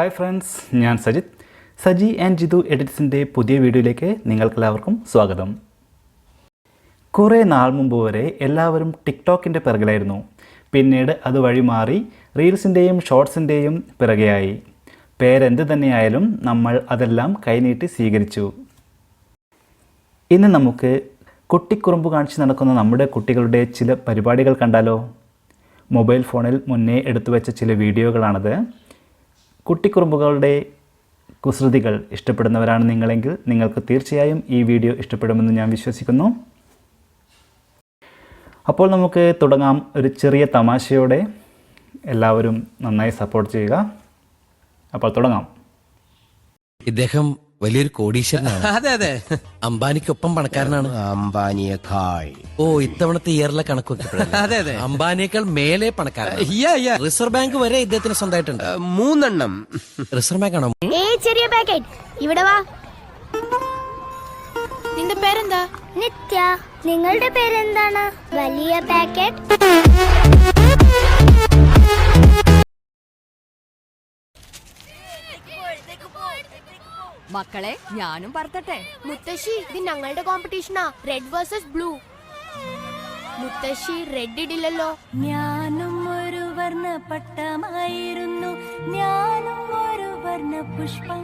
Hi friends, ഞാൻ Sajith. Saji and Jithu എഡിറ്റ്സിൻ്റെ പുതിയ വീഡിയോയിലേക്ക് നിങ്ങൾക്കെല്ലാവർക്കും സ്വാഗതം. കുറേ നാൾ മുമ്പ് വരെ എല്ലാവരും ടിക്ടോക്കിൻ്റെ പിറകിലായിരുന്നു. പിന്നീട് അതുവഴി മാറി റീൽസിൻ്റെയും ഷോർട്സിൻ്റെയും പിറകെയായി. പേരെന്ത് തന്നെയായാലും നമ്മൾ അതെല്ലാം കൈനീട്ടി സ്വീകരിച്ചു. ഇന്ന് നമുക്ക് കുട്ടിക്കുറുമ്പ് കാണിച്ച് നടക്കുന്ന നമ്മുടെ കുട്ടികളുടെ ചില പരിപാടികൾ കണ്ടാലോ? മൊബൈൽ ഫോണിൽ മുന്നേ എടുത്തു വെച്ച ചില വീഡിയോകളാണത്. കുട്ടിക്കുറുമ്പുകളുടെ കുസൃതികൾ ഇഷ്ടപ്പെടുന്നവരാണ് നിങ്ങളെങ്കിൽ നിങ്ങൾക്ക് തീർച്ചയായും ഈ വീഡിയോ ഇഷ്ടപ്പെടുമെന്ന് ഞാൻ വിശ്വസിക്കുന്നു. അപ്പോൾ നമുക്ക് തുടങ്ങാം. ഒരു ചെറിയ തമാശയോടെ. എല്ലാവരും നന്നായി സപ്പോർട്ട് ചെയ്യുക. അപ്പോൾ തുടങ്ങാം. ഇദ്ദേഹം വലിയൊരു കോടീശ്വരനാണ്. അതെ അതെ, അംബാനിക്കൊപ്പം പണക്കാരനാണ്. അംബാനിയേക്കാൾ. ഓ, ഇത്തവണത്തെ ഇയറിലെ കണക്ക് അതെ അതെ, അംബാനിയേക്കാൾ മേലെ പണക്കാരനാണ്. റിസർവ് ബാങ്ക് വരെ ഇദ്ദേഹത്തിന് സ്വന്തമായിട്ടുണ്ട്. 3 എണ്ണം. റിസർവ് ബാങ്ക് ആണോ? ചെറിയ പാക്കറ്റ് ഇവിടെ വാ. നിന്റെ പേരെന്താ? നിത്യ. നിങ്ങളുടെ പേരെന്താണ്? വലിയ പാക്കറ്റ്. മക്കളെ, ഞാനും പറത്തട്ടെ. മുത്തശ്ശി, ഇത് ഞങ്ങളുടെ കോമ്പറ്റീഷനാ. Red versus blue. മുത്തശ്ശി റെഡ് ഇടില്ലല്ലോ. ഞാനും ഒരു വർണ്ണ പട്ടമായിരുന്നു, ഞാനും ഒരു വർണ്ണ പുഷ്പം.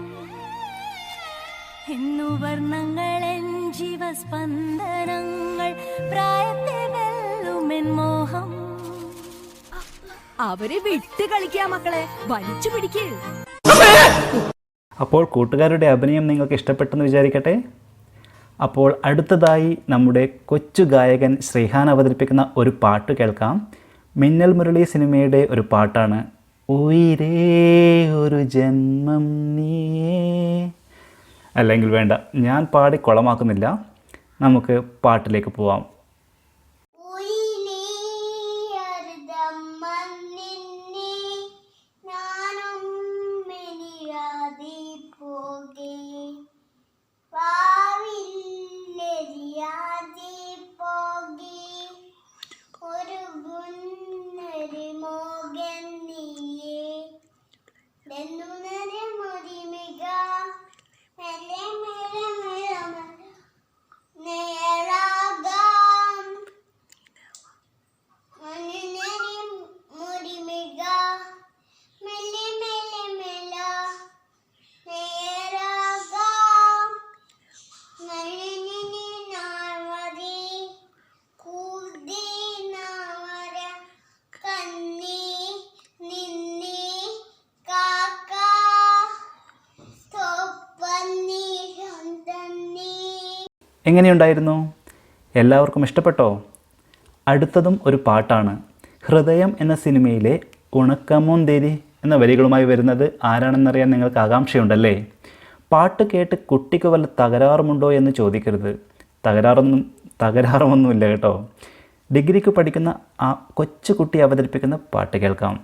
ഇന്നു വർണ്ണങ്ങളെൻ ജീവസ്പന്ദനങ്ങൾ, പ്രായത്തെ വെല്ലുമെൻ മോഹം. അവരെ വിട്ട് കളിക്കാ മക്കളെ, വലിച്ചു പിടിക്ക്. അപ്പോൾ കൂട്ടുകാരുടെ അഭിനയം നിങ്ങൾക്ക് ഇഷ്ടപ്പെട്ടെന്ന് വിചാരിക്കട്ടെ. അപ്പോൾ അടുത്തതായി നമ്മുടെ കൊച്ചു ഗായകൻ ശ്രീഹാൻ അവതരിപ്പിക്കുന്ന ഒരു പാട്ട് കേൾക്കാം. മിന്നൽ മുരളി സിനിമയുടെ ഒരു പാട്ടാണ്. ഉയിരേ ഒരു ജന്മം നീയേ. അല്ലെങ്കിൽ വേണ്ട, ഞാൻ പാടി കുളമാക്കുന്നില്ല. നമുക്ക് പാട്ടിലേക്ക് പോവാം. എങ്ങനെയുണ്ടായിരുന്നു? എല്ലാവർക്കും ഇഷ്ടപ്പെട്ടോ? അടുത്തതും ഒരു പാട്ടാണ്. ഹൃദയം എന്ന സിനിമയിലെ ഉണക്കമോന്തേരി എന്ന വരികളുമായി വരുന്നത് ആരാണെന്നറിയാൻ നിങ്ങൾക്ക് ആകാംക്ഷയുണ്ടല്ലേ? പാട്ട് കേട്ട് കുട്ടിക്ക് വല്ല തകരാറുമുണ്ടോ എന്ന് ചോദിക്കരുത്. തകരാറൊന്നുമില്ല കേട്ടോ. ഡിഗ്രിക്ക് പഠിക്കുന്ന ആ കൊച്ചു കുട്ടി അവതരിപ്പിക്കുന്ന പാട്ട് കേൾക്കാം.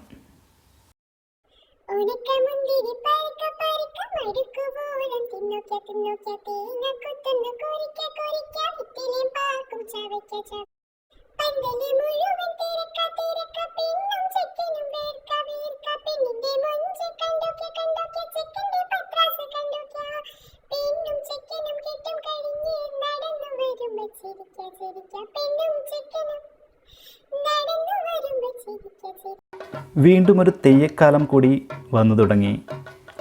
വീണ്ടും ഒരു തെയ്യക്കാലം കൂടി വന്നു തുടങ്ങി.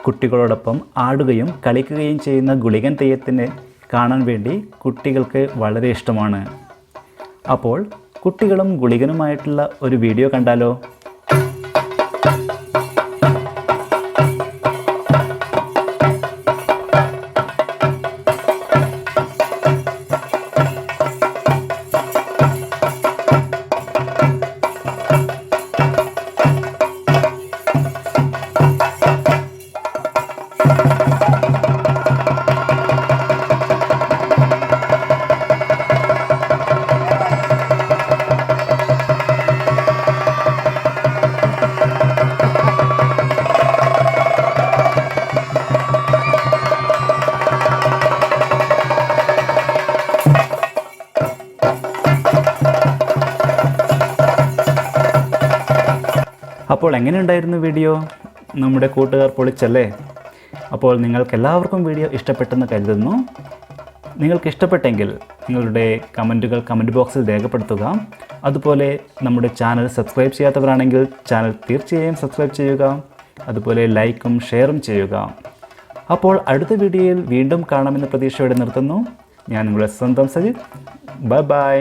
കുട്ടികളോടൊപ്പം ആടുകയും കളിക്കുകയും ചെയ്യുന്ന ഗുളികൻ തെയ്യത്തിനെ കാണാൻ വേണ്ടി കുട്ടികൾക്ക് വളരെ ഇഷ്ടമാണ്. അപ്പോൾ കുട്ടികളും ഗുളികനുമായിട്ടുള്ള ഒരു വീഡിയോ കണ്ടാലോ? അപ്പോൾ എങ്ങനെയുണ്ടായിരുന്നു വീഡിയോ? നമ്മുടെ കൂട്ടുകാർ പൊളിച്ചല്ലേ? അപ്പോൾ നിങ്ങൾക്കെല്ലാവർക്കും വീഡിയോ ഇഷ്ടപ്പെട്ടെന്ന് കരുതുന്നു. നിങ്ങൾക്ക് ഇഷ്ടപ്പെട്ടെങ്കിൽ നിങ്ങളുടെ കമൻറ്റുകൾ കമൻറ്റ് ബോക്സിൽ രേഖപ്പെടുത്തുക. അതുപോലെ നമ്മുടെ ചാനൽ സബ്സ്ക്രൈബ് ചെയ്യാത്തവരാണെങ്കിൽ ചാനൽ തീർച്ചയായും സബ്സ്ക്രൈബ് ചെയ്യുക. അതുപോലെ ലൈക്കും ഷെയറും ചെയ്യുക. അപ്പോൾ അടുത്ത വീഡിയോയിൽ വീണ്ടും കാണാമെന്ന പ്രതീക്ഷയോടെ നിർത്തുന്നു. ഞാൻ നിങ്ങളുടെ സ്വന്തം സജിത്. Bye bye.